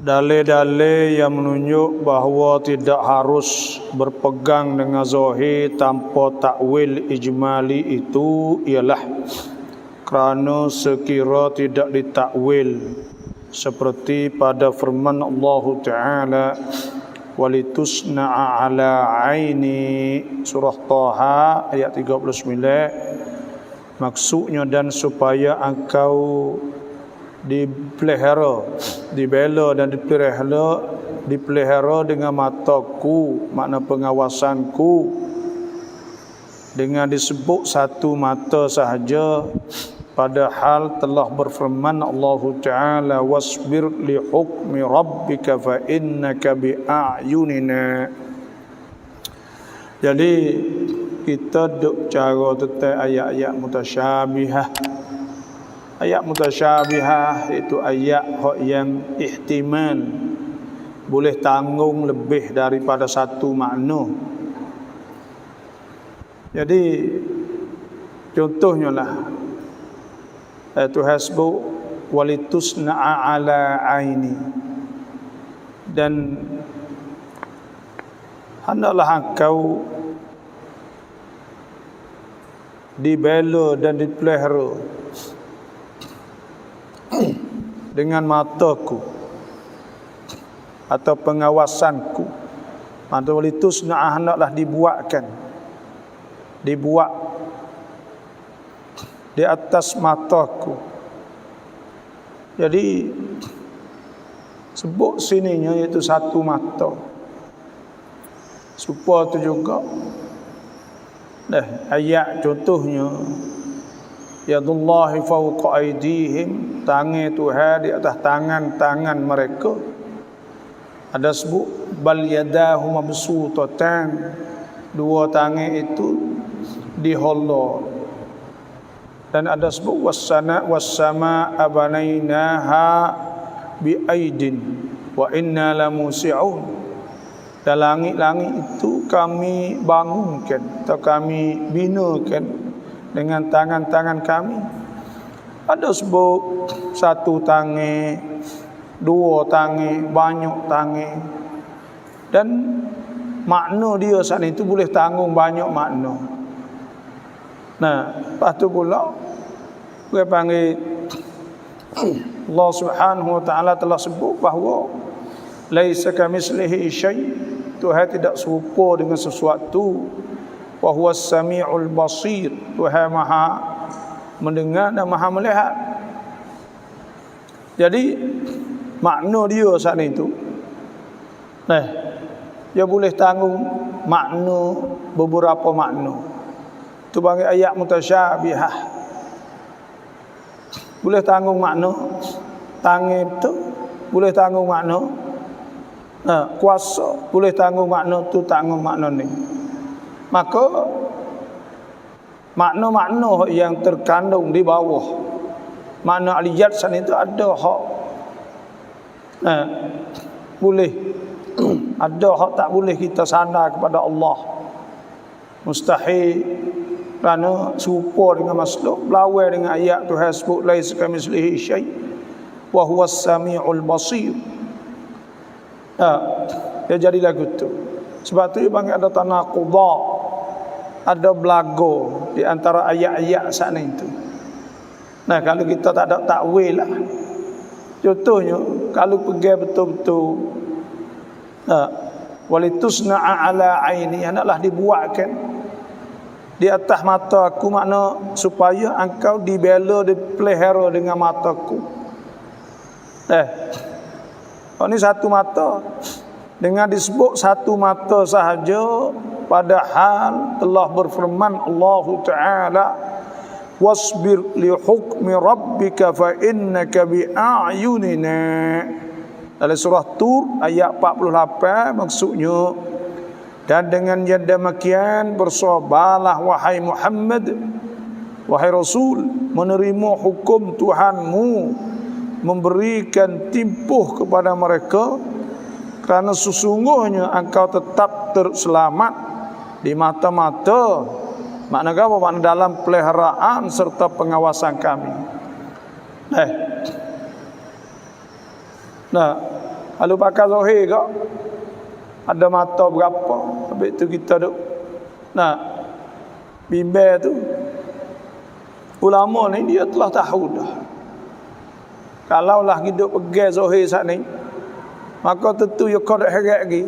Dalil-dalil yang menunjuk bahawa tidak harus berpegang dengan zahir tanpa takwil ijmali itu ialah kerana sekira tidak ditakwil seperti pada firman Allah Ta'ala walitusna'a ala aini surah Taha ayat 39. Maksudnya dan supaya engkau dipelihara, dibela dan dipelihara dengan mataku, makna pengawasanku, dengan disebut satu mata sahaja, padahal telah berfirman Allah Ta'ala wasbir li hukmi rabbika fa innaka bi a'yunina. Jadi kita duk cara tentang ayat-ayat mutasyabihah. Ayat mutasyabihah itu ayat yang ihtimal boleh tanggung lebih daripada satu makna. Jadi contohnya lah Tuhan sebut walitusna'a ala aini, dan hendaklah engkau dibela dan dipelihara dengan mataku atau pengawasanku. Mata walitusna'a hendaklah dibuat di atas mataku. Jadi sebut sininya iaitu satu mata. Supaya tu juga ayat contohnya yadullahi fawqa aydihim, tangan Tuhan di atas tangan-tangan mereka. Ada sebut bal yadahu mabsutatan, dua tangan itu diholor. Dan ada sebut wassama abanainaha biaidin wa inna lamusi'un, dan langit-langit itu kami bangunkan atau kami binakan dengan tangan-tangan kami. Ada sebut satu tangan, dua tangan, banyak tangan, dan makna dia saat itu boleh tanggung banyak makna. Nah, lepas tu pula dia panggil Allah Subhanahu wa taala telah sebut bahawa laisa kamitslihi syai', Tuhan tidak serupa dengan sesuatu. Wa huwas samiul basir, Tuhan Maha mendengar dan Maha melihat. Jadi makna dia saat itu, dia boleh tanggung makna, beberapa makna. Itu bagi ayat mutasyabihah. Boleh tanggung makna tangan itu, boleh tanggung makna kuasa, boleh tanggung makna tu, tanggung makna ni. Maka makna-makna yang terkandung di bawah makna aliyat sana itu ada hak boleh ada hak tak boleh kita sandar kepada Allah. Mustahil, kerana serupa dengan makhluk, berlawan dengan ayat Tuhan sebut laisa kamitslihi syai' wa huwas samiul basir. Dia jadi lagu tu. Sebab tu dia panggil ada tanaqudah, ada belago di antara ayat-ayat sana itu. Nah, kalau kita tak ada takwil lah. Contohnya, kalau pergi betul-betul walitusna'a ala aini, hendaklah dibuatkan di atas mata aku, makna supaya engkau dibela, dipelihara dengan mataku. Ini satu mata, dengan disebut satu mata sahaja, padahal telah berfirman Allah Ta'ala wasbir li hukmi rabbika fa innaka bi a'yunina. Dalam surah Tur ayat 48 maksudnya, dan dengan yang demikian bersabarlah wahai Muhammad, wahai Rasul, menerima hukum Tuhanmu, memberikan timpuh kepada mereka, kerana sesungguhnya engkau tetap terselamat di mata-mata, makna apa? Makna dalam peliharaan serta pengawasan kami. Kalau pakai zahir ke, ada mata berapa, habis tu kita duk bimbel tu. Ulama ni dia telah tahu dah. Kalaulah hidup pegang zahir saat ni, maka tentu ya kau dak heret lagi.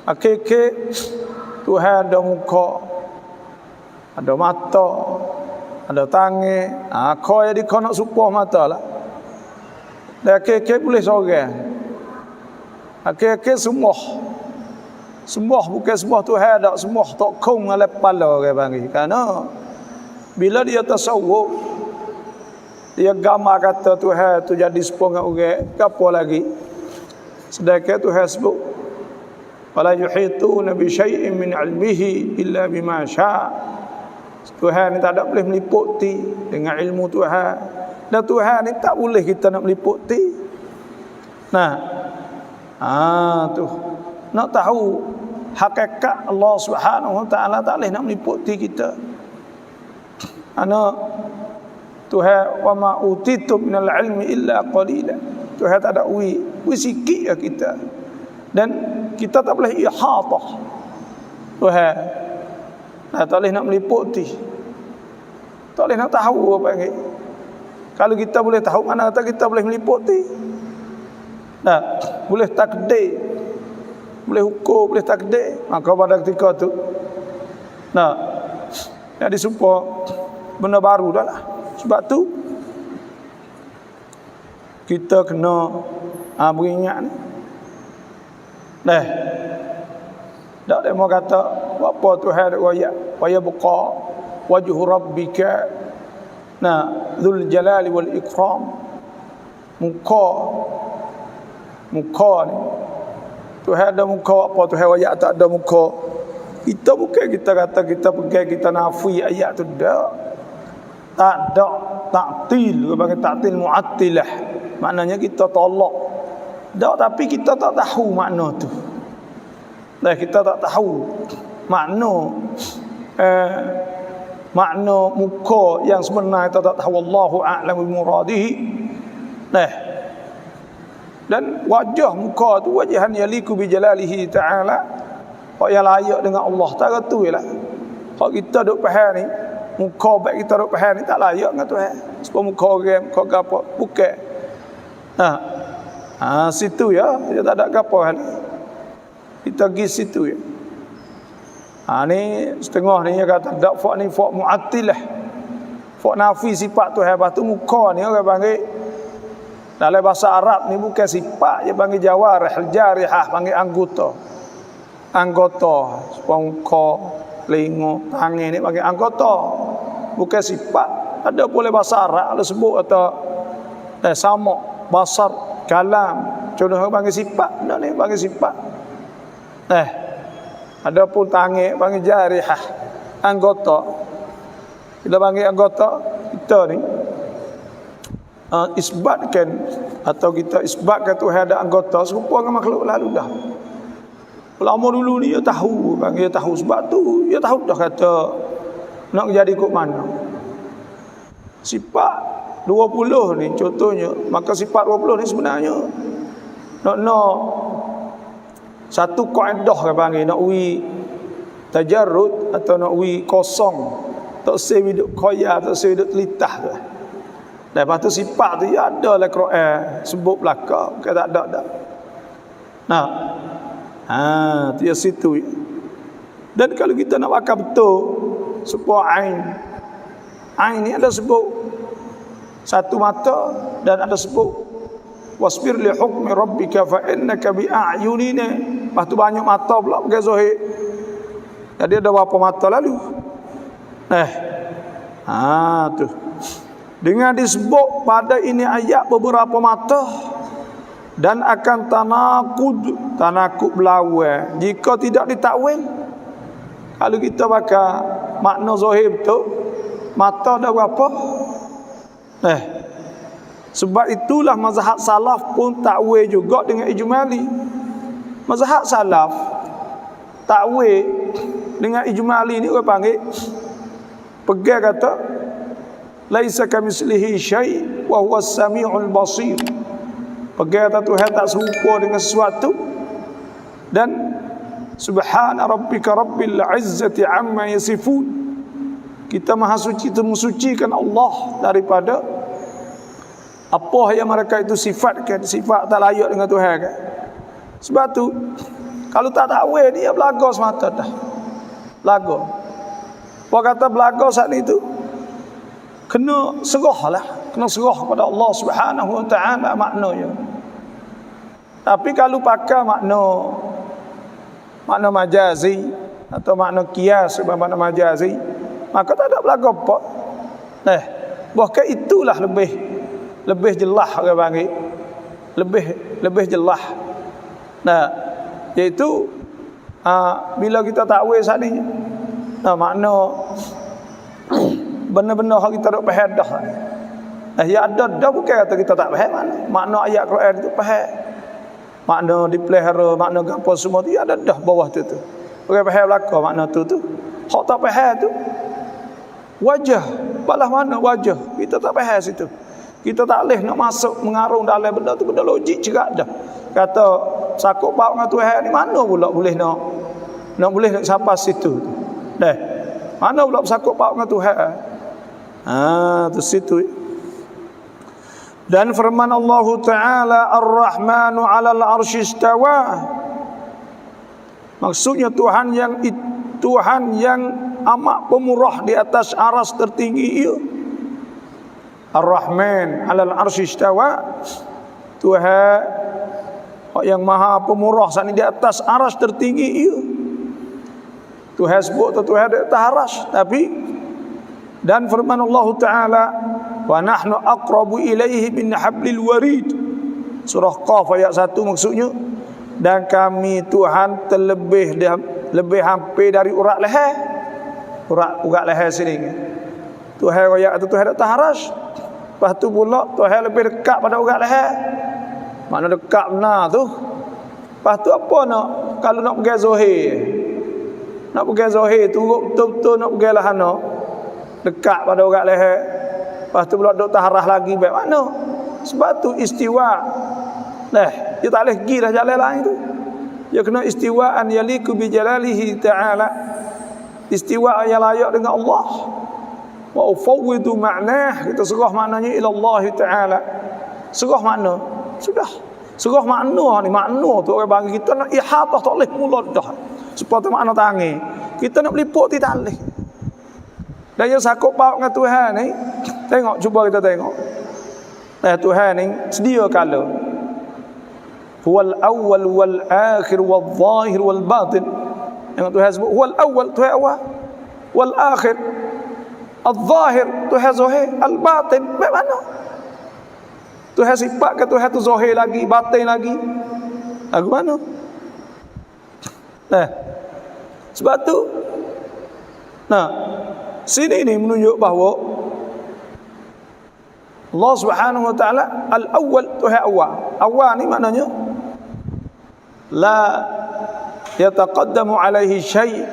Akhir-akhir Tuhan ada muka, ada mata, ada tangan. Kau jadi kau nak supah mata lah. Dan akhir-akhir boleh seorang. Akhir-akhir sembah bukan sembah Tuhan, tak sembah tak kong oleh kepala orang panggil. Kerana bila dia tasawuf, dia gambar kata Tuhan tu jadi sepuluh orang, apa lagi? Sedangkan Tuhan sebut wala yuhituna bi syai'in min 'ilmihi illa bima syaa. Tuhan ni tak ada boleh meliputi dengan ilmu Tuhan. Dan Tuhan ni tak boleh kita nak meliputi. Tu nak tahu hakikat Allah Subhanahu Wa Taala tak boleh nak meliputi kita. Tuhan wa ma utitu minal ilmi illa qalila. Tuhan tak ada ui sikit ya kita. Dan kita tak boleh ihatah Tuhan. Tak boleh nak meliputi. Tak boleh nak tahu apa yang. Kalau kita boleh tahu, mana kata kita boleh meliputi. Boleh takdir, boleh hukum, boleh takdir. Maka pada ketika tu jadi sumpah benda baru dah lah. Sebab tu kita kena beringat ni. Tak ada mau kata apa Tuhan dak royak wa yabqa wajhu rabbika dzul jalali wal ikram. Muka ni Tuhan ada muka, apa Tuhan royak tak ada muka. Kita bukan kita kata kita pegang kita nafi ayat tu dak. Tak ada ta'til, bagi ta'til mu'attilah. Maknanya kita tolak. Tak, tapi kita tak tahu makna tu. Kita tak tahu makna muka yang sebenar, kita tak tahu. Wallahu a'lam bimuradihi. Dan wajah muka tu wajahan yaliku bijalalihi ta'ala, yang layak dengan Allah. Tak tu ialah. Kalau kita duk faham ni, muka baik kita duk faham ni tak layak dengan Tuhan. Sebab muka orang, muka apa, bukan. Situ ya, dia tak ada apa hal. Kita pergi situ ya. Ni setengah ni dia kata dak fa ni fa mu'attilah. Fa nafi sifat Tuhan. Lepas tu muka ni orang panggil dalam bahasa Arab ni bukan sifat, dia panggil jawarih, jarihah, panggil anggota. Sebab muka, telinga, tangan ni panggil anggota. Bukan sifat. Ada boleh bahasa Arab ada sebut atau sama basar, kalam. Contoh panggil sifat, dak ni panggil sifat. Ada pun tangan panggil jarihah, anggota. Kita panggil anggota kita ni isbatkan atau kita isbatkan Tuhan ada anggota serupa dengan makhluk lalu dah. Ulama dulu ni dia tahu, dia tahu sebab tu dia tahu dah kata nak jadi kok mana. Sifat 20 ni contohnya, maka sifat 20 ni sebenarnya nak satu kaedah ke panggil nak wi tajarrud atau nak wi kosong, tak sewi duk koya, tak sewi duk telitah tu. Lepas tu sifat tu ya ada lah Quran sebut belaka, bukan tak ada dah. Dia situ. Dan kalau kita nak pakai betul sebuah ain ni ada sebut satu mata dan ada sebut wasbir li hukmi rabbika fa innaka bi a'yunina. Lepas tu banyak mata pula pakai zahir. Jadi ada berapa mata lalu? Tu. Dengan disebut pada ini ayat beberapa mata dan akan tanakub berlawan jika tidak ditakwil. Kalau kita pakai makna zahir betul, mata dah berapa? Sebab itulah mazhab salaf pun takwil juga dengan ijmali. Mazhab salaf takwil dengan ijmali ni orang panggil pegang kata laisa kamitslihi syai' wa huwas samiul basir. Pegang Tuhan tak serupa dengan sesuatu. Dan subhana rabbika rabbil izzati amma yasifun. Kita maha suci itu mensucikan Allah daripada apa yang mereka itu sifatkan, sifat tak layak dengan Tuhan kan. Sebab tu kalau tak takwil dia belaga semata dah. Belaga. Apa kata belaga saat itu? Kena serahlah, kena serah kepada Allah Subhanahu wa taala maknanya. Tapi kalau pakai makna majazi atau makna qiyas makna majazi, maka tak ada belaga apa. Bahkan itulah lebih jelas orang panggil. Lebih jelas. Iaitu bila kita takwil saat ni makna benar-benar kita tak faham dah. Ya ada dah bukan kata kita tak faham makna ayat Quran itu faham. Makna dipelihara, makna apa semua tu ada dah bawah tu. Orang faham belaka makna tu. Hak tak faham tu wajah, balah mana wajah. Kita tak faham situ. Kita tak boleh nak masuk mengarung dalam benda tu, benda logik cerak dah. Kata sakut bau dengan Tuhan ni mana pula boleh nak boleh nak sampai situ. Mana pula sakut bau dengan Tuhan. Tu situ. Dan firman Allah Ta'ala Ar-Rahmanu 'alal 'arsy istawa. Maksudnya Tuhan yang amat pemurah di atas aras tertinggi ia. Ar-Rahman 'alal arsy istawa. Tuhan yang maha pemurah saat ini di atas aras tertinggi ia. Tuhan sebut Tuhan di atas aras. Tapi dan firman Allah Ta'ala wa nahnu aqrabu ilaihi min hablil warid. Surah Qaf ayat 1 maksudnya, dan kami Tuhan lebih hampir dari urat leher. Urat leher sini. Tuhan ayat itu Tuhan atas aras. Lepas tu pula Tuhan lebih dekat pada urat leher. Mana dekat benar tu. Lepas tu apa nak kalau nak pergi zahir. Nak pergi zahir tu betul-betul nak pergi lahana. Dekat pada urat leher. Lepas tu pula duk taharah lagi baik mana? Sebab tu istiwa. Dia tak boleh pergi dah jalan lain tu. Dia kena istiwaan yaliku bi jalalihi ta'ala. Istiwa yang layak dengan Allah. Wa ufawwidu ma'nah, kita serah maknanya ila Allah Ta'ala. Serah makna. Sudah. Serah makna ni, makna tu orang bagi kita nak ihatah tak boleh mula dah. Seperti makna tangi. Kita nak meliput tak boleh. Dan yang sakut paut dengan Tuhan ni, tengok, cuba kita tengok. Tuhan ni sedia kala. Huwal awwal wal akhir wal zahir wal batin. Yang Tuhan sebut huwal awwal, Tuhan awal. Wal akhir, al-zahir, Tuhan zahir, al-batin. Bagaimana? Tuhan sifat ke Tuhan tu zahir lagi, batin lagi. Lagu mana? Sebab tu sini ni menunjuk bahawa Allah Subhanahu wa taala al-awwal, Tuhan awal. Awal ni maknanya la yataqaddamu alaihi syai'.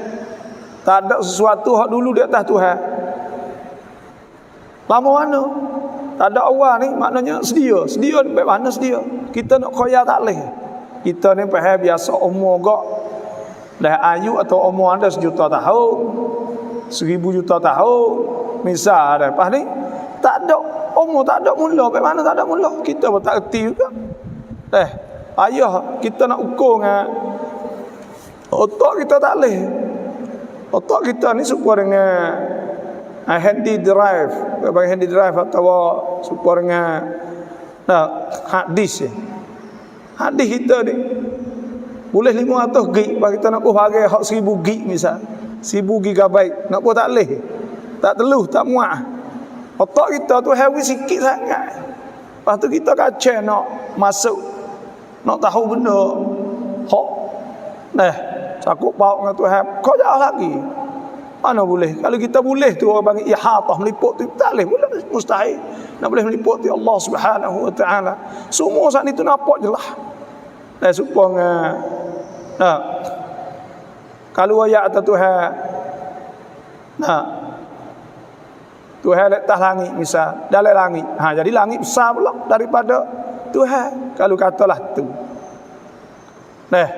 Tak ada sesuatu hak dulu di atas Tuhan. Lama mana? Tak ada awal ni maknanya sedia. Sedia ni mana sedia? Kita nak khoya tak boleh. Kita ni faham biasa umur gak dah ayu atau umur ada 1 juta tahun, 1000 juta tahun. Misal ada. Lepas ni tak ada umur, tak ada mula. Bagaimana tak ada mula? Kita pun tak erti juga. Ayah kita nak ukur dengan otak kita tak boleh. Otak kita ni serupa dengan handy drive. Bagi handy drive atau serupa dengan hard disk. Hard disk kita ni boleh 500 gig. Bagi kita nak bagi 1000 gig misal. 1000 gigabyte. Nak pun tak boleh. Tak teluh, tak muat. Otak kita tu heavy sikit sangat. Lepas tu kita kacau nak masuk, nak tahu benda hak sakut paut dengan Tuhan, kau jauh lagi. Mana boleh? Kalau kita boleh tu orang panggil ihatah, meliput tu tak boleh, mustahil. Nak boleh meliput tu Allah Subhanahu wa taala. Semua saat itu nampak jelas. Supaya kalau ayat Tuhan Tuhan letak langit misal, dalam langit. Jadi langit besar pula daripada Tuhan. Kalau katalah tu. Nah,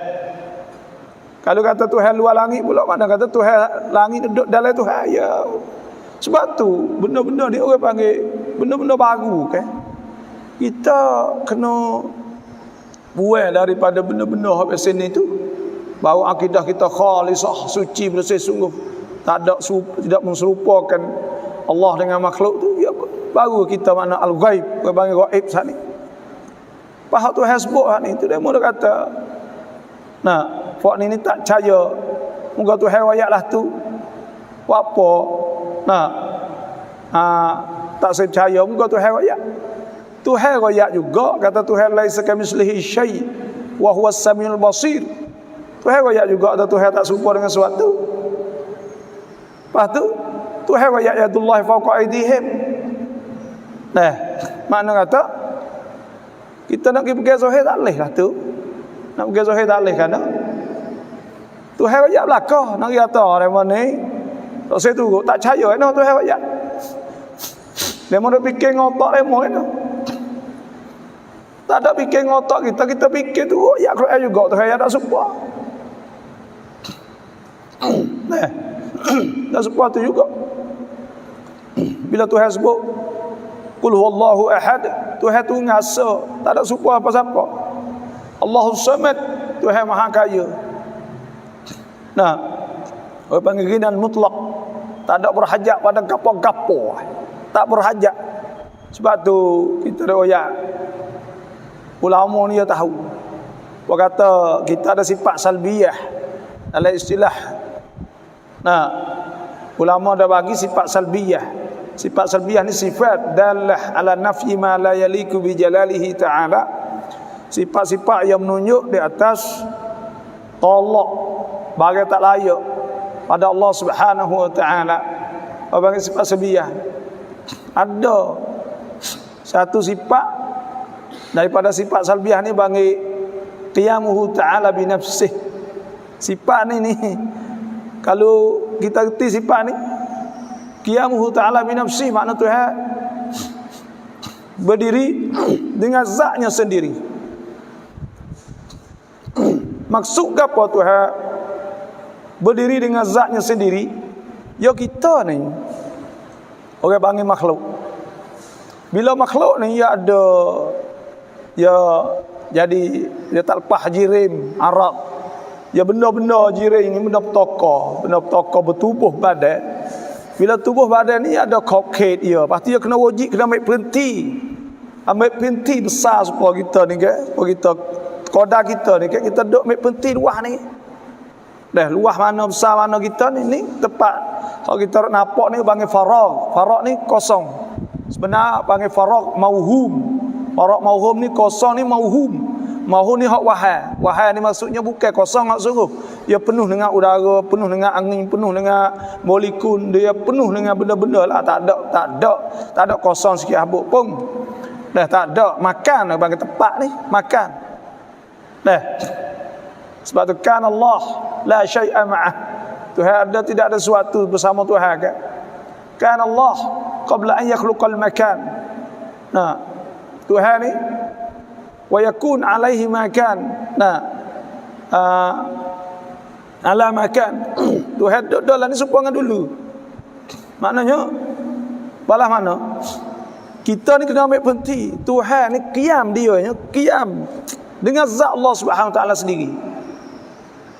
kalau kata Tuhan luar langit pula, mana kata Tuhan langit duduk dalam Tuhan. Ya. Sebab tu benda-benda ni orang panggil benda-benda baru kan. Kita kena buang daripada benda-benda hak sini tu. Bahawa akidah kita khalisah, suci bersih sungguh. Tidak menserupakan Allah dengan makhluk tu. Ya, baru kita makna al-ghaib, orang panggil ghaib saat ni. Pahak tu hasbuk hak ni tu dia mula kata. Nah, fak ni tak percaya. Moga tu hayatlah tu. Apa? Nah. Tak saya percaya moga tu hayat. Tuhan royak juga kata Tuhan laisa kamitslihi syai' wa huwas samiul basir. Tuhan royak juga kata Tuhan tak serupa dengan sesuatu. Lepas tu Tuhan royak yadullah fawqa aydihim. Nah, makna kata kita nak pergi zahir tak boleh lah tu. Nak pergi zahir tak boleh kan? Tuhan royak belakang nak kata orang ni tak saya tu tak percaya kan Tuhan royak. Dia mau fikir ngotak demo kan? Tak ada fikir ngotak kita fikir tu ya Quran juga tu ayat tak serupa. Nah. Tak serupa tu juga. Bila Tuhan sebut qul huwallahu ahad, Tuhan tu ngasa, tak ada serupa apa-apa. Allahus samad, Tuhan Maha Kaya. Nah, orang panggil ghinan mutlak, tak ada berhajat pada gapo-gapo. Tak berhajat. Sebab tu kita royak ulama ni dia tahu. Dia kata kita ada sifat salbiyah dalam istilah. Nah, ulama dah bagi sifat salbiyah. Sifat salbiyah ni sifat dalah ala nafyi ma la yaliku bi jalalihi ta'ala. Sifat-sifat yang menunjuk di atas tolak bagi tak layak pada Allah Subhanahu wa taala. Bagi sifat salbiyah. Ada satu sifat daripada sifat salbiyah ni bagi qiyamuhu ta'ala bi nafsih. Sifat ni kalau kita reti sifat ni qiyamuhu ta'ala bi nafsih, makna Tuhan berdiri dengan zatnya sendiri. Maksud apa Tuhan berdiri dengan zatnya sendiri? Ya kita ni orang panggil makhluk. Bila makhluk ni ya ada ya jadi dia tak lepas jirim Arab. Ya benda-benda jirim ni benda petaka bertubuh badan. Bila tubuh badan ni ada kokit dia. Pasti dia kena wajib kena ambil berhenti. Ambil berhenti besar supaya kita ni ke, supaya kita koda kita ni ke, kita duk ambil berhenti luah ni. Dah luah mana besar mana kita ni tepat. Kalau kita nampak ni panggil farag. Farag ni kosong. Sebenarnya panggil farag mauhum. Farag mauhum ni kosong ni mauhum. Mauhum ni hak wahai. Wahai ni maksudnya bukan kosong hak sungguh. Dia penuh dengan udara, penuh dengan angin, penuh dengan molekul, dia penuh dengan benda-benda lah. Tak ada kosong sikit habuk pun. Dah tak ada makan bagi tempat ni, makan. Dah. Sebab tu kan Allah la syai'a ma'ah. Tuhan ada tidak ada sesuatu bersama Tuhan kan? Kan Allah qabla an yakhluqal makan. Nah, Tuhan ni wa yakun alaihi makan. Nah, ala makan. Tuhan duduk dalam ni supaya dulu. Maknanya balas mana? Kita ni kena ambil berhenti. Tuhan ni qiyam dia, qiyam dengan zat Allah Subhanahu Wa Taala sendiri.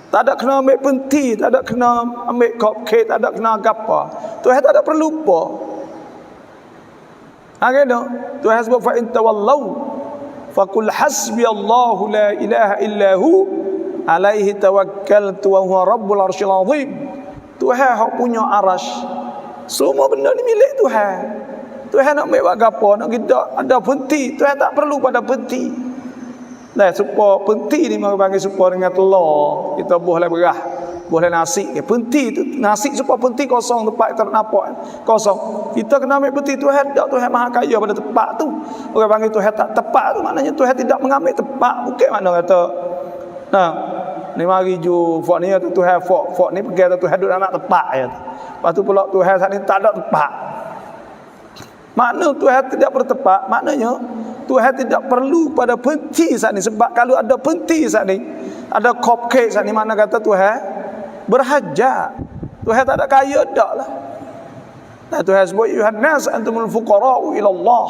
Tak ada kena ambil berhenti, tak ada kena ambil cupcake, tak ada kena apa. Tuhan tak ada perlu apa. Agaknya Tuhan sebut fa in tawallau faqul hasbiyallahu la ilaha illahu alaihi tawakkaltu wa huwa rabbul arsyil azim. Tuhan hak punya arasy. Semua benda ni milik Tuhan. Tuhan nak ambil buat apa, nak kita ada berhenti. Tuhan tak perlu pada berhenti. Nah, supaya penti ni mereka panggil supaya dengan telur. Kita boleh berah, boleh nasi. Penti tu, nasi supaya penti kosong tempat kita nak nampak. Kosong. Kita kena ambil penti Tuhan. Tuhan Maha Kaya pada tempat tu. Orang panggil Tuhan tak tepat tu. Maknanya Tuhan tidak mengambil tempat. Bukan mana kata. Nah, ni mari ju fok ni tu Tuhan fok ni pergi tu Tuhan duduk nak tempat ya. Lepas tu pula Tuhan saat ni tak ada tempat. Makna Tuhan tidak bertepat, maknanya Tuhan tidak perlu pada penti saat ni. Sebab kalau ada penti saat ni, ada cupcake saat ni, mana kata Tuhan berhajat. Tuhan tak ada kaya dak lah. Nah, Tuhan sebut yuhan nas antumul fuqara'u ila Allah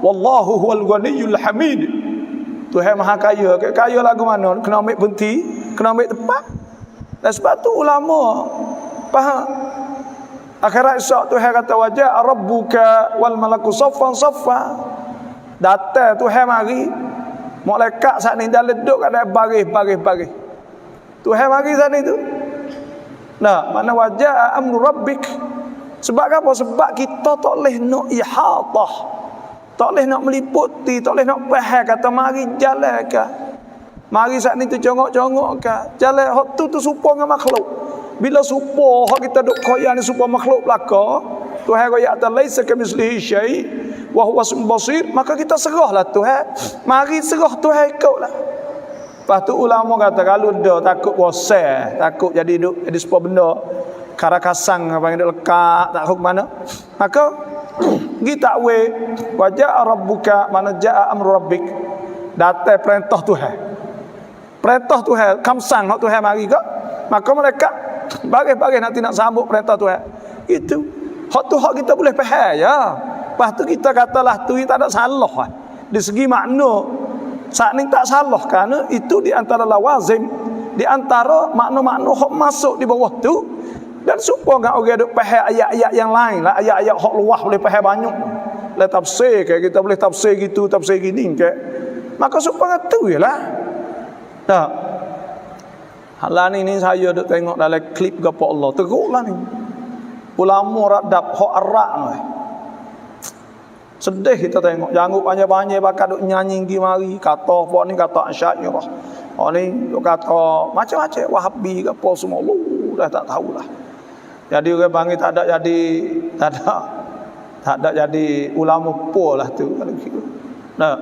wallahu huwal ghaniyyul hamid. Tuhan maha kaya. Kaya lagu mana? Kena ambil penti, kena ambil tepat. Dan sebab tu ulama faham. Akhirat esok Tuhan kata wajah rabbuka wal malaku saffan saffa. Datang Tuhan mari, malaikat saat ni dah leduk kat baris. Tuhan mari saat ni tu. Nah, mana wajah amru rabbik. Sebab apa? Sebab kita tak boleh nak ihatah. Tak boleh nak meliputi, tak boleh nak faham kata mari jalan ke. Mari saat ni tu congok-congok ke. Jalan hak tu serupa dengan makhluk. Bila serupa hak kita duk koyak ni serupa makhluk belaka, Tuhan koyak atas laisa kamitslihi syai wa huwa basir, maka kita serahlah Tuhan. Mari serah Tuhan ikutlah. Lepas tu ulama kata kalau dah takut bosan, takut jadi sebuah benda karakasang apa yang lekat tak tahu ke mana, maka kita wajah rabbuka, mana jaa amru rabbik, datang perintah Tuhan. Perintah Tuhan kamsang hak Tuhan mari ke, maka mereka bagai-bagai nanti nak sambut perintah Tuhan. Itu hak tu hak kita boleh faham ya. Lepas tu kita katalah tu tak ada salah lah. Di segi makna saat ni tak salah, kerana itu di antara lawazim, di antara makna-makna hak masuk di bawah tu. Dan supaya enggak orang duk faham ayat-ayat yang lain lah, ayat-ayat hak luah boleh faham banyak. Lah tafsir ke kita boleh tafsir gitu, tafsir gini ke. Maka supaya tu jelah. Dah. Halan ini saya duk tengok dalam klip gapo Allah. Teruklah ni. Ulama radab hak Arab ni. Sedih kita tengok. Janggut panjang-panjang bakal duk nyanyi gi mari, kata apa ni kata Asy'ariyah. Oh ni duk kata macam-macam Wahabi ke apa semua. Dah tak tahulah. Jadi orang panggil tak ada jadi ulama polah tu kalau gitu. Nah,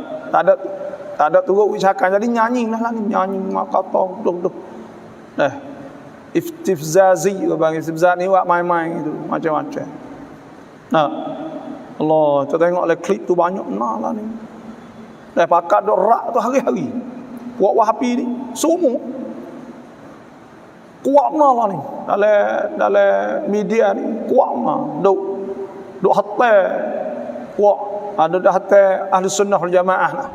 tak ada turut ucapan, jadi nyanyi lah ni, nyanyi kata duk. Nah, istifzazi orang panggil istifzaz ni buat main-main itu macam-macam. Nah, Allah, kita tengok le klip tu banyak lah ni. Dah pakat duk rak tu hari-hari. Buat Wahabi ni semua kuat lah ni dalam media ni, kuat lah duk hatta kuat ada dah hatta ahli sunnah wal jamaah lah,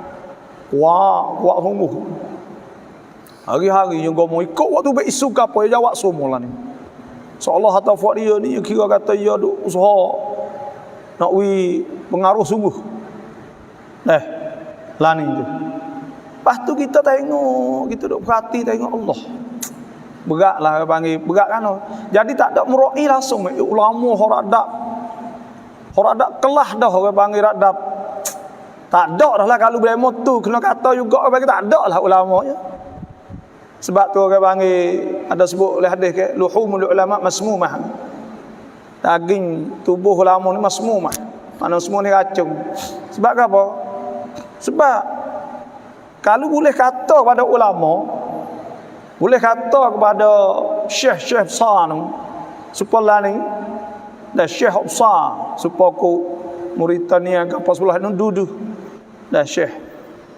kuat sungguh. Hari-hari yang kau mau ikut waktu berisu ke apa dia jawab semua lah ni. Seolah hatta buat dia ni kira kata dia duk usaha nak pengaruh sungguh. Lah ni tu. Lepas tu kita tengok, kita duk perhati tengok Allah. Beratlah panggil, berat kan. Jadi tak ada mero'i langsung ulama horadab kelah dah orang panggil radab. Tak ada dah lah kalau beremo tu kena kata juga orang panggil tak ada lah ulamanya. Sebab tu orang panggil ada sebut oleh hadis ke luhumul ulama masmumah. Daging tubuh ulama ni masmumah. Mana semua ni racun. Sebab apa? Sebab kalau boleh kata pada ulama, boleh kata kepada syekh besar ni supaya ni dah syekh besar supaya ku Mauritania ke apa sebelah ni duduk dah syekh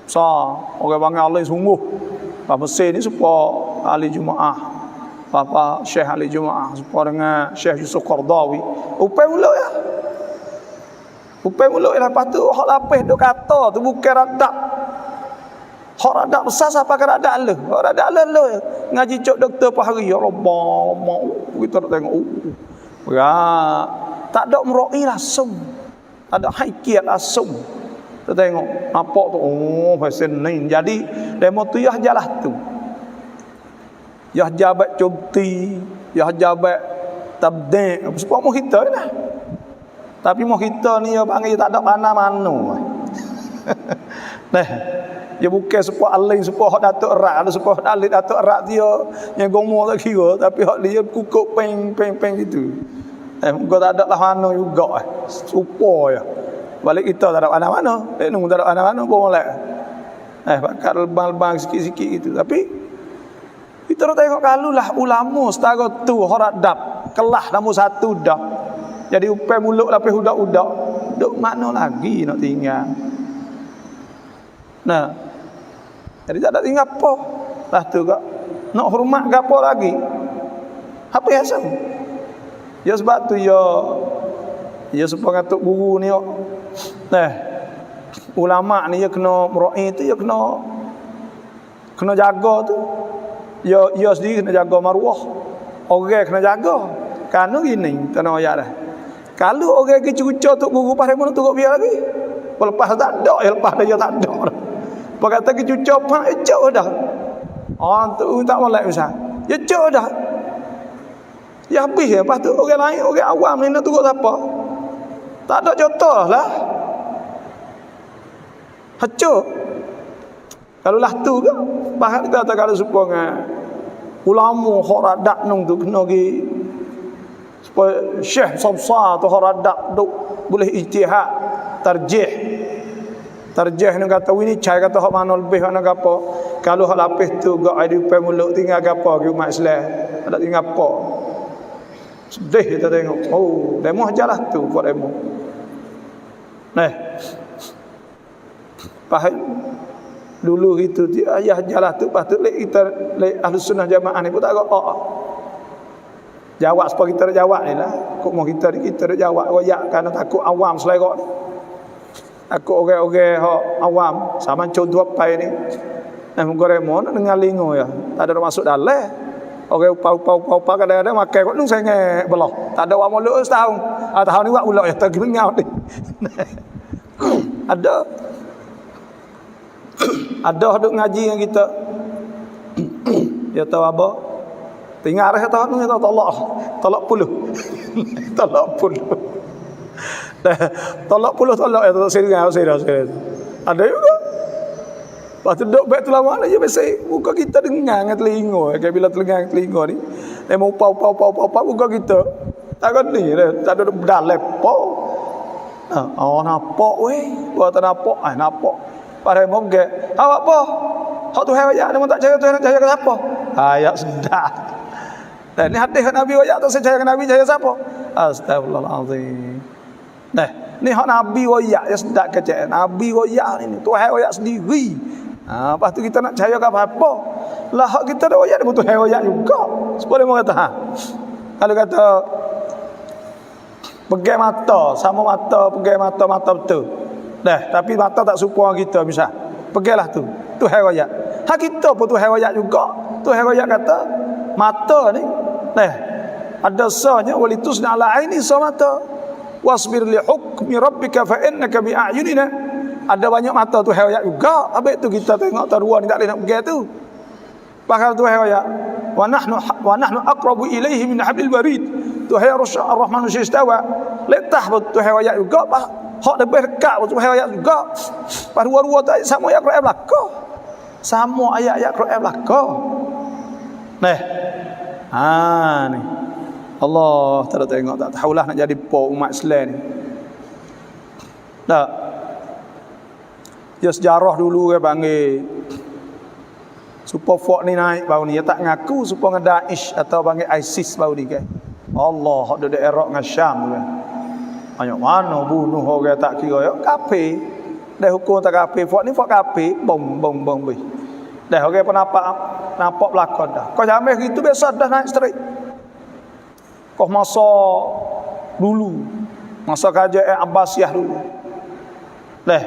besar orang panggil ahli sungguh Pak Mesir ni supaya ahli Jumaah Bapa Syekh ahli Jumaah supaya dengan Syekh Yusuf Qardawi upai mulut ya lepas tu hak lapis duk kata tu bukan radab. Hak radab besar siapa ke radab le? Hak radab le ngaji cok doktor pahari ya Allah kita nak tengok. Berat. Tak ada mero'i langsung. Tak ada hakikat langsung. Kita tengok nampak tu pasal ni. Jadi demo tu yah jalah tu. Yah jabat cumti, yah jabat tabdi', sebab mau kita lah. Tapi mau kita ni ya panggil tak ada mana-mana. Nah, dia bukan supaya alih supaya hak datuk erat ada supaya hak alih datuk erat dia yang gomo tak kira tapi hak dia kukuk peng gitu. Muka tak ada lah mana juga supaya balik kita tak ada mana-mana. Nunggu tak ada mana-mana boleh. Pakat lebang-lebang sikit-sikit gitu. Tapi kita nak tengok kalulah ulama setara tu horadab kelah nombor satu dah. Jadi upai mulut lapis udak-udak duk mana lagi nak tinggal. Nah, jadi tak ada tinggal apa. Lah tu kak nak hormat ke apa lagi? Apa yang asal? Ya sebab tu ya supaya ngatuk guru ni nah ulama ni ya kena merai tu ya kena jaga tu. Ya sendiri kena jaga maruah. Orang kena jaga. Kerana gini tanah ayat dah. Kalau orang kecucuk tok guru pas mana turut biar lagi. Lepas tak ada, lepas dia tak ada. Pak kata kecucuk pak ecok dah. Tu tak molek misal. Ya cok dah. Ya habis ya, lepas tu orang lain, orang awam ni nak turut siapa? Tak ada contoh lah. Hacuk. Kalau lah tu ke, bahkan kata kalau supaya ulama horadak nung tu kena gi supaya syekh sabsa tu horadak duk boleh ijtihad tarjih ni kata ini cai kata hak mana lebih mana apa. Kalau hak lapis tu gak ada pai muluk tinggal apa ke umat Islam ada tinggal apa. Sedih kita tengok. Oh, demo ajalah tu buat demo. Nah. Faham dulu itu ayah jalah tu lepas tu kita Ahlus Sunnah Jamaah ni pun tak ada jawab supaya kita jawab ni lah kok mau kita jawab royak kerana takut awam selerak ni takut orang-orang awam sama contoh apa ni muka remo nak dengar lingo ya tak ada masuk dalam orang upah kadang-kadang makan kok nung sengek belah tak ada orang muluk setahun tahun ni buat ulak ya tergengau ni ada duk ngaji dengan kita dia tahu apa tinggal dah tahun ni tolak puluh tolak ya tak serius ada juga lepas tu duk baik tu lama je biasa muka kita dengar dengan telinga kayak bila telinga ni dia mau upah muka kita tak ada ni tak ada dalam nampak weh buat tak nampak pada moga awak apa hak Tuhan ayat dia tak percaya Tuhan nak percaya ke siapa ayat sedap dan ni hadis Nabi ayat tak percaya ke Nabi percaya siapa astagfirullahalazim nah ni hak Nabi ayat ya sedap kecek Nabi ayat ni Tuhan ayat sendiri lepas tu kita nak percaya ke apa lah hak kita dah ayat dia Tuhan ayat juga supaya dia kata kalau kata pegang mata sama mata pegang mata betul dah tapi mata tak serupa kita misal peganglah tu hewayat hak kita pun tu hewayat juga tu hewayat kata mata ni ada sahnya walitusna ala aini samata wasbir li hukmi rabbika fa innaka bi a'yunina ada banyak mata tu hewayat juga habis tu kita tengok taruan ni tak boleh nak pegang tu bakal tu hewayat wa nahnu aqrabu ilaihi min hablil warid tu hayya ar-rahmanu istawa letah tu hewayat juga hak lebih dekat tu ayat juga. Pas dua-dua tu sama ayat Quran belaka. Sama ayat-ayat Quran belaka. Ni. Allah tak tengok tak tahulah nak jadi po umat Islam ni. Tak. Ya sejarah dulu ke panggil supaya fok ni naik baru ni dia tak ngaku supaya dengan Daesh atau panggil ISIS baru ni ke. Allah hak duduk Iraq dengan Syam ke. Banyak mana bunuh orang tak kira ya kafir dah hukum tak kafir fok ni fok kafir bom bih dah orang pun nampak belakang dah kau jameh gitu biasa dah naik straight kau masa dulu masa kerajaan Abbasiyah dulu dah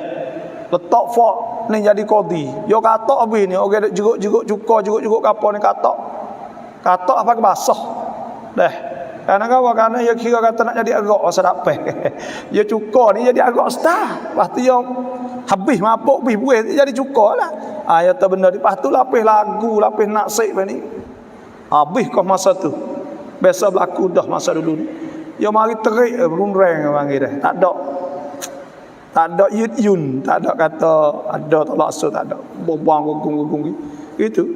letak fok ni jadi qadi yo katok habis ni orang jeruk cuka kapal ni katok apa ke basah dah Karena dia kira kata nak jadi agak sedap dia cuka ni jadi agak star. Lepas tu yang habis mabuk habis buih jadi cuka lah. Ya tak benar. Lepas tu lapis lagu, lapis naksik ni. Habis kau masa tu. Biasa berlaku dah masa dulu ni. Dia mari terik berunreng panggil dah. Tak ada yun, tak ada kata ada tak laksa, tak ada. Bobang gugung gitu.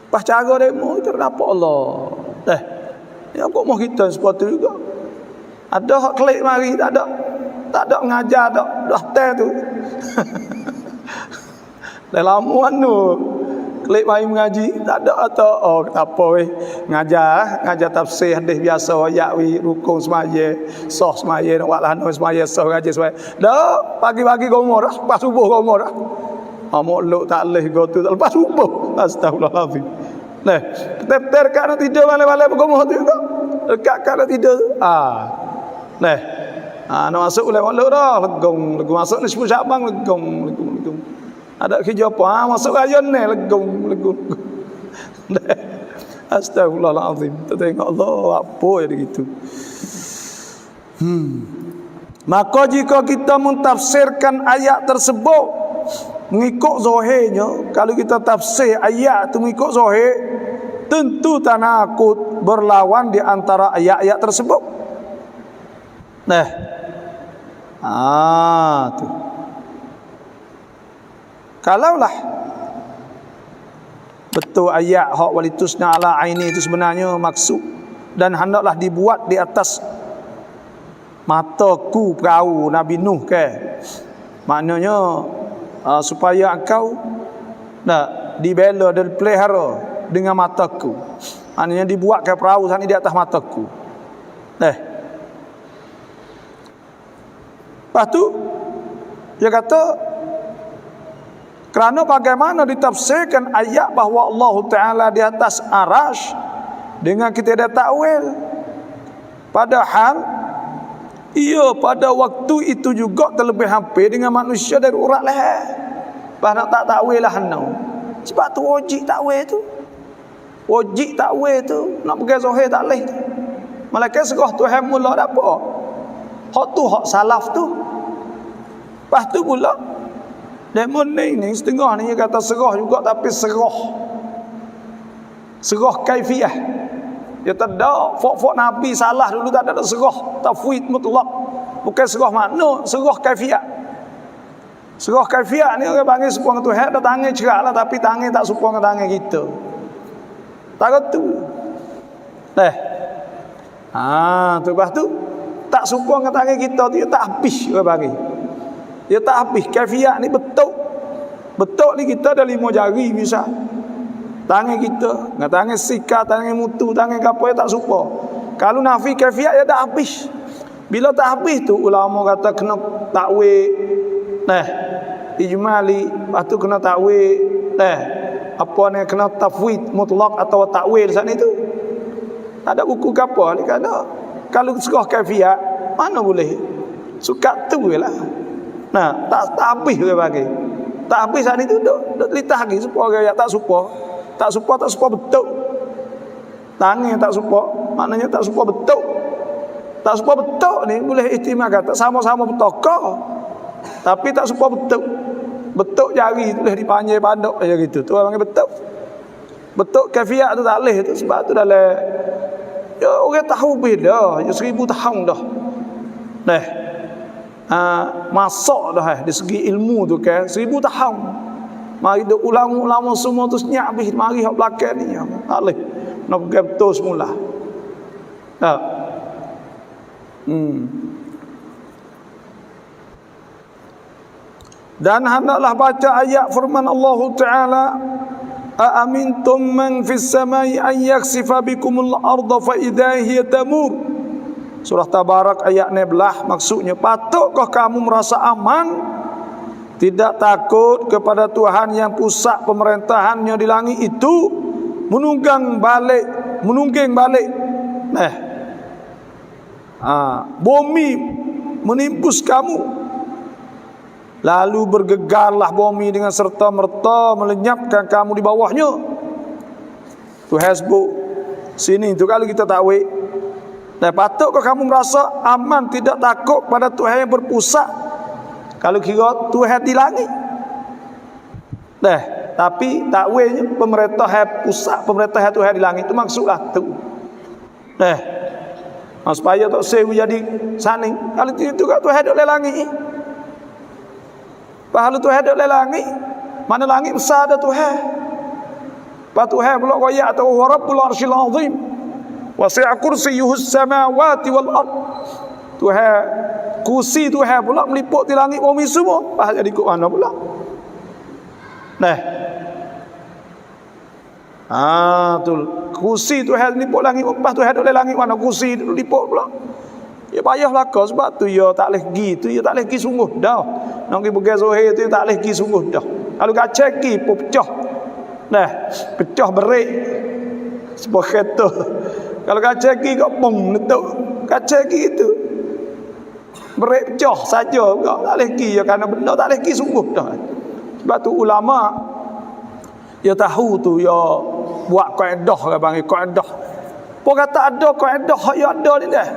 Pas cara demo itu nampak Allah. Ya kok mau kita seperti juga. Ada hak klik mari tak ada mengajar dah dah tu. Dalam tu Kelik mai mengaji, tak ada atau oh tak apa weh. Ngajar tafsir hadis biasa ayat wi rukun semaya, sah semaya nak buat lana semaya, sah ngaji semaya. Dah pagi-pagi gomo dah, pas subuh gomo dah. Molek tak leh go tu lepas subuh. Astagfirullahalazim. Nah, ter kan tidur malam-malam gomo tu tak. Dekat kan tidur. Nah. Nak masuk oleh molek dah, legong masuk ni 10 Syakban legong. Ada kerja apa? Masuk rayon ni legong. Astagfirullahalazim. Tengok Allah apa jadi gitu. Maka jika kita mentafsirkan ayat tersebut mengikut zahirnya, kalau kita tafsir ayat tu mengikut zahir, tentu tanakut berlawan di antara ayat-ayat tersebut. Nah. Tu. Kalaulah betul ayat hak walitusna ala aini itu sebenarnya maksud dan hendaklah dibuat di atas mataku perahu Nabi Nuh ke. Maknanya supaya engkau dibela dan pelihara dengan mataku. Maknanya dibuat ke perahu sana di atas mataku. Lepas tu dia kata kerana bagaimana ditafsirkan ayat bahawa Allah Ta'ala di atas arash dengan kita ada takwil, padahal ia pada waktu itu juga terlebih hampir dengan manusia dari urat leher. Nak tak takwil lah sebab tu wajib takwil tu. Wajib takwil tu nak pergi zahir tak leh tu. Malaikat serah Tuhan mula dak apa. Hak tu hak salaf tu. Lepas tu pula demon ni setengah ni kata serah juga tapi serah kaifiah. Dia tak ada fok Nabi salah dulu tak ada serah tafwid mutlak. Bukan serah makna, serah kaifiah. Serah kaifiah ni orang panggil supaya Tuhan ada tangan cerak lah tapi tangan tak supaya tangan kita. Tak tu. Tu lepas tu tak supaya tangan kita tu tak habis orang panggil. Dia tak habis. Kaifiat ni betul ni kita ada 5 jari bisa. Tangan kita, dengan tangan sika, tangan mutu, tangan apa tak serupa. Kalau nafi kaifiat dia tak habis. Bila tak habis tu ulama kata kena takwil. Ijmali, lepas tu kena takwil. Apa ni kena tafwid mutlak atau takwil saat itu. Tak ada buku ke apa ni kata. Kalau serah kaifiat mana boleh. Suka tu lah. Tak habis dia bagi. Tak habis saat itu duk litah lagi supaya orang tak supa. Tak supa betul. Tangan tak supa, maknanya tak supa betul. Tak supa betul ni boleh ihtimal kata sama-sama bertokah. Tapi tak supa betul. Betul jari tu boleh dipanjang panduk aja gitu. Tu orang panggil betul. Betul kaifiat tu tak leh tu sebab tu dalam orang tahu beda, 1000 tahun dah. Masak dah dari segi ilmu tu kan 1000 tahun. Mari duk ulama-ulama semua tu senyap habis mari hak belakang ni. Tak leh. Nak pergi betul semula. Dan hendaklah baca ayat firman Allah Ta'ala, "Aamintum man fis samai an yaksifa bikumul arda fa idza hiya tamur." Surah Tabarak ayat 16 maksudnya, patutkah kamu merasa aman, tidak takut kepada Tuhan yang pusat pemerintahannya di langit itu menunggang balik bumi menimpus kamu, lalu bergegarlah bumi dengan serta-merta melenyapkan kamu di bawahnya. Tuhan sebut sini tu kalau kita takwil. Patutkah kamu merasa aman, tidak takut pada Tuhan yang berpusat? Kalau kira Tuhan di langit. Tapi takwilnya pemerintah pusat, pemerintah Tuhan di langit itu maksudlah tu. Supaya tak sewu jadi saning. Kalau itu kat Tuhan duduk di langit. Kalau Tuhan duduk di langit, mana langit besar ada Tuhan. Pak Tuhan pula kaya atau Rabbul Arsyil Azim. Wasi'a kursiyyuhus samawati wal ard. Tuhan kursi Tuhan pula meliput di langit bumi semua. Jadi ikut mana pula? Tu kursi Tuhan liput langit, lepas Tuhan duduk langit mana kursi liput pula. Ya payahlah kau sebab tu ya tak leh gi tu ya tak leh gi sungguh dah. Nak pergi pergi Zuhair tu tak leh gi sungguh dah. Kalau kacau gi pecah. Nah, pecah berik. Sebuah kereta. Kalau kacau gi kau bom letup. Kacau gi itu. Berik pecah saja kau tak leh gi ya kerana benda tak leh gi sungguh dah. Sebab tu ulama ya tahu tu ya buat kaedah ke panggil kaedah. Pok kata ada kaedah ya ada ni dah.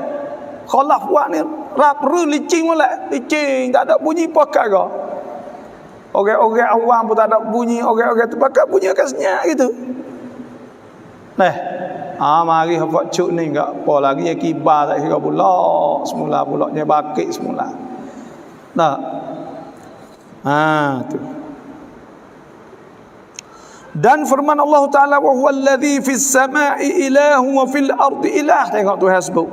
Khalaf buat ni rap licin molek, licin tak ada bunyi pakai ke. Orang-orang awam pun tak ada bunyi, orang-orang tu pakai bunyi kat senyap gitu. Nah, mari hafal cuk ni enggak apa lagi ya kibar tak kira pula, semula pulaknya bakit semula. Nah. Tu. Dan firman Allah Ta'ala wa huwal ladzi fis sama'i ilahu wa fil ardi ilah. Tengok Tuhan sebut.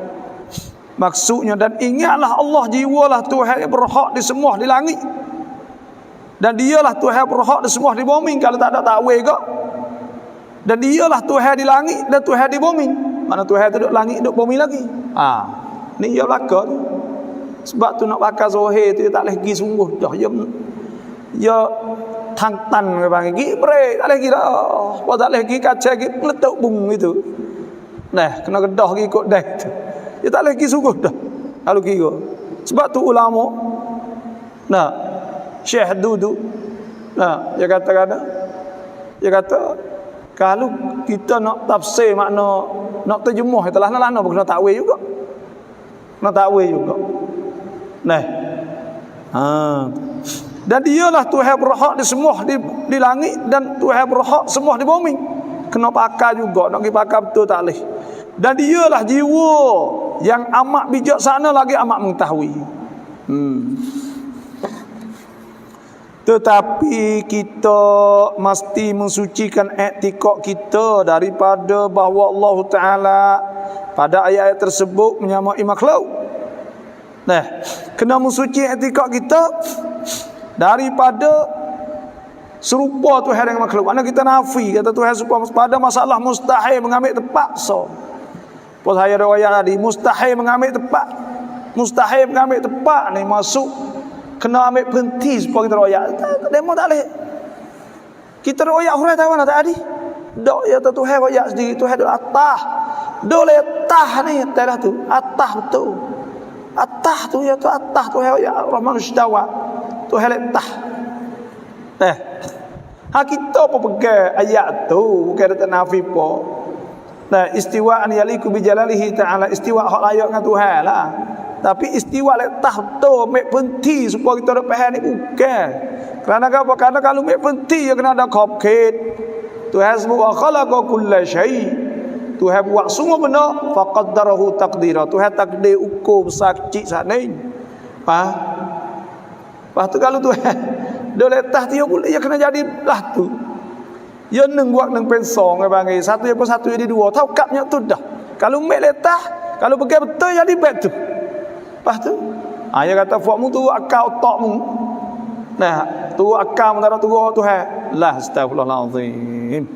Maksudnya dan ingatlah Allah jiwalah Tuhan yang berhak di semua di langit. Dan dialah Tuhan berhak di semua di bumi. Kalau tak ada takwil ke. Dan dialah Tuhan di langit dan Tuhan di bumi. Mana Tuhan duduk langit duduk bumi lagi. Ni ia belaka tu. Sebab tu nak pakai Zuhair tu tak boleh pergi sungguh dah. Ya thang tan ke panggil gi break tak boleh pergi dah. Apa tak boleh pergi kacau pergi meletup bung itu. Nah, kena kedah pergi ikut dah tu. Dia tak lagi sungguh dah kalau kira. Sebab tu ulama Syekh Dudu dia kata kalau kita nak tafsir makna nak terjemah itulah nak kena takwil juga. Dan dialah Tuhan berhak di semua di langit dan Tuhan berhak semua di bumi. Kena pakai juga, nak pergi pakai betul tak boleh. Dan dialah jiwa yang amat bijaksana lagi amat mengetahui. Tetapi kita mesti mensucikan etikad kita daripada bahawa Allah Ta'ala pada ayat-ayat tersebut menyamai makhluk. Kena mensuci etikad kita daripada serupa Tuhan dengan makhluk. Mana kita nafi kata Tuhan serupa pada masalah mustahil mengambil terpaksa. Pas saya riwayat tadi mustahil mengambil tempat ni masuk kena ambil berhenti supaya kita riwayat. Demo tak boleh. Kita riwayat huruf tahu nak tadi. Dak ya Tuhan riwayat sendiri Tuhan duk atas. Duk letah ni telah tu. Atas betul. Atas tu ya tu atas Tuhan riwayat Rahman Istawa. Tuhan letah. Kita apa pegang ayat tu bukan ada nafi apa. Istiwa an yaliku bi jalalihi ta'ala, istiwa hak layak dengan Tuhan lah. Tapi istiwa letah tu mek penting supaya kita dapat faham ni bukan. Kerana apa? Kerana kalau mek penting ya kena ada khafid. Tuhan sebut wa khalaqa kulla syai. Tuhan buat semua benda faqaddarahu taqdira. Tuhan takdir ukur besar kecil sana ni. Lepas tu kalau Tuhan dia letah dia pula ya kena jadi lah tu. Ya neng buat neng pensong ke panggil satu yang satu jadi dua tahu kapnya tu dah. Kalau mek letah kalau pergi betul jadi baik tu. Lepas tu dia kata fuakmu tu akal otakmu. Tu akal mentara tu Tuhan. La astagfirullahalazim.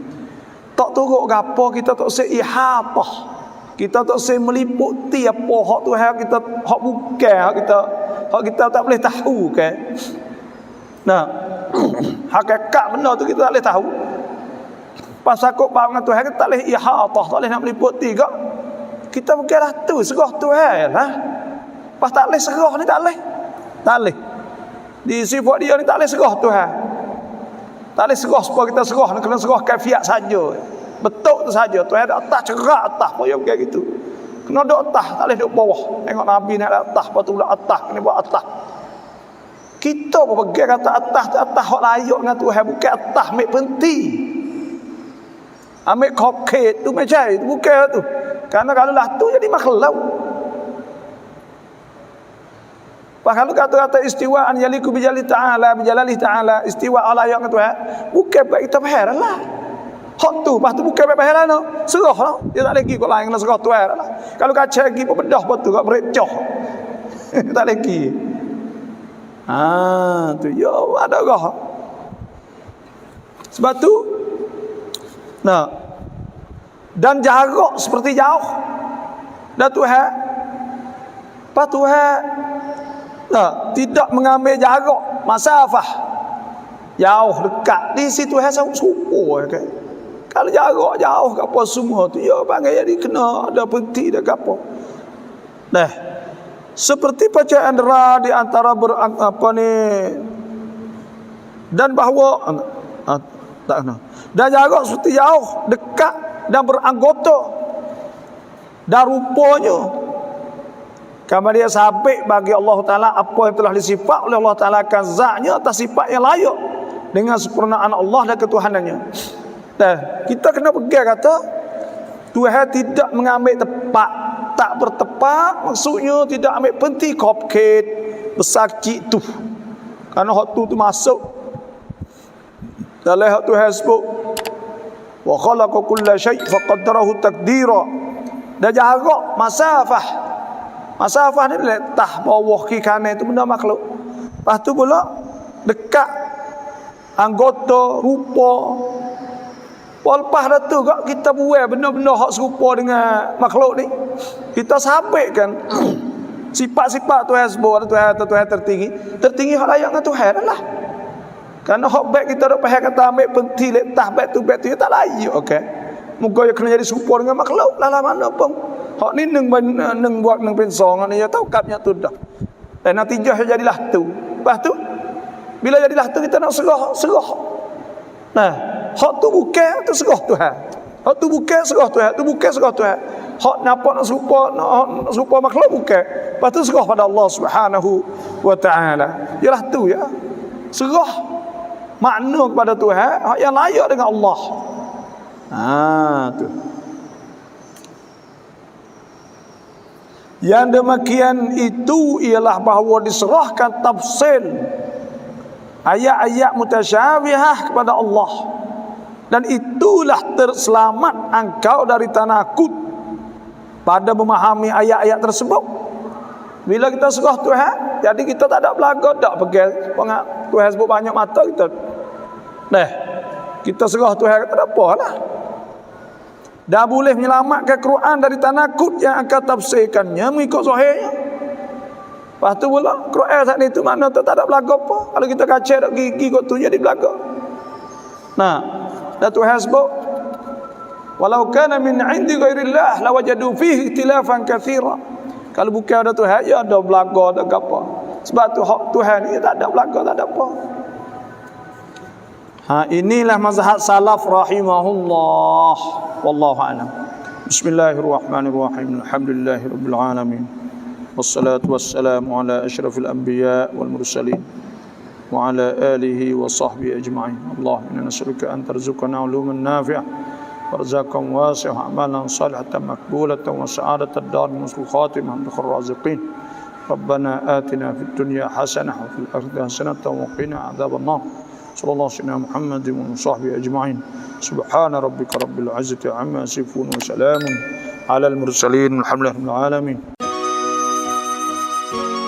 Tak turut gapo kita tak se ihatah. Kita tak se meliputi apa hak Tuhan kita hak bukan hak kita tak boleh tahu kan. Hakikat benda tu kita tak boleh tahu. Pasal kok faham dengan Tuhan kita tak boleh ihatah, tak boleh nak meliputi kak. Kita bukanlah tu serah Tuhan lah. Pas tak boleh serah ni tak boleh. Tak boleh. Di sifat dia ni tak boleh serah Tuhan. Tak boleh serah supaya kita serah, kena serah kaifiat saja. Betul tu saja. Tuhan ada atas cerak atas pun yang kayak gitu. Kena duduk atas, tak boleh duduk bawah. Tengok Nabi naik atas, lepas tu pula atas, kena buat atas. Kita pun pegang kata atas hak layak dengan Tuhan, bukan atas ambil penting. Ambil kokit tu macam itu bukan tu. Karena kalau lah tu jadi makhluk. Kalau kata-kata istiwa an yaliku bijalali ta'ala istiwa Allah yang Tuhan bukan buat kita faham lah. Hak tu lepas tu bukan buat faham lah. Serah lah. Dia tak lagi kot lain kena serah Tuhan lah. Kalau kacau lagi pun bedah betul kat merecah. Tak lagi. Tu ya ada gah. Sebab tu Dan jarak seperti jauh. Dan Tuhan tidak mengambil jarak, masafah, jauh dekat. Di situ Tuhan serupa kan. Kalau jarak jauh ke apa semua tu ya panggil jadi kena ada penti dak apa. Nah, seperti bacaan ra di antara dan bahawa tak kena. Dan jarak seperti jauh, dekat dan beranggota. Dan rupanya kama dia sabit bagi Allah Ta'ala apa yang telah disifat oleh Allah Ta'ala akan zatnya atas sifat yang layak dengan sempurnaan Allah dan ketuhanannya. Dan kita kena pegang kata Tuhan tidak mengambil tepat, tak bertepat, maksudnya tidak ambil penti kopket besar cik tu. Kerana hak tu masuk dalam hak Tuhan sebut wa khalaqa kulla syai' faqaddarahu taqdira. Dan jarak masafah ni letak bawah kiri kanan itu benda makhluk. Lepas tu pula dekat anggota rupa. Lepas dah tu kita buat benda-benda hak serupa dengan makhluk ni. Kita sampaikan sifat-sifat Tuhan sebut, Tuhan tertinggi hak layak dengan Tuhan lah. Kerana hak baik kita dak faham kata ambil penti letak baik tu tak layak okey. Muka dia kena jadi serupa dengan makhluk lah mana pun. Hak ni neng buat neng pensong ni ya tahu kapnya tu dah. Dan natijah jadilah tu. Lepas tu bila jadilah tu kita nak serah. Nah, hak tu bukan tu serah Tuhan. Hak tu bukan serah Tuhan, tu bukan serah Tuhan. Hak nampak nak serupa makhluk bukan. Lepas tu serah pada Allah Subhanahu wa taala. Yalah tu ya. Serah makna kepada Tuhan hak yang layak dengan Allah. Tu. Yang demikian itu ialah bahawa diserahkan tafsil ayat-ayat mutasyabihah kepada Allah. Dan itulah terselamat engkau dari tanakut pada memahami ayat-ayat tersebut. Bila kita serah Tuhan, jadi kita tak ada belaga, tak pegang Tuhan sebut banyak mata kita. Nah, kita serah Tuhan tak ada apalah. Dah boleh menyelamatkan Quran dari tanakut yang akan tafsirkannya mengikut zahirnya. Lepas tu pula Quran saat itu mana tak ada belaga apa. Kalau kita kacau tak gigi kot tu jadi belaga. Nah, dan Tuhan sebut walau kana min 'indi ghairillah lawajadu fihi ikhtilafan katsira. Kalau bukan ada Tuhan ya ada belaga ada apa. Sebab tu hak Tuhan ni tak ada belaga tak ada apa. Inilah mazhab salaf rahimahullah. Wallahu a'lam. Bismillahirrahmanirrahim. Alhamdulillahirabbil alamin. Wassalatu wassalamu ala asyrafil anbiya wal mursalin wa ala alihi wa sahbihi ajma'in. Allahumma inna nas'aluka an tarzuqana 'uluman nafi'ah warzakan wasi'ah amalan salihatan maqbulatan wa sa'adatan dar musul khatimah bi khair raziqin. Rabbana atina fid dunya hasanah wa fil akhirati hasanah wa qina adzabannar. Sallallahu alaihi wasallam Muhammadin wa sahbihi ajma'in. Subhana rabbika rabbil izzati amma yasifun wa salamun alal mursalin. Alhamdulillahil alamin.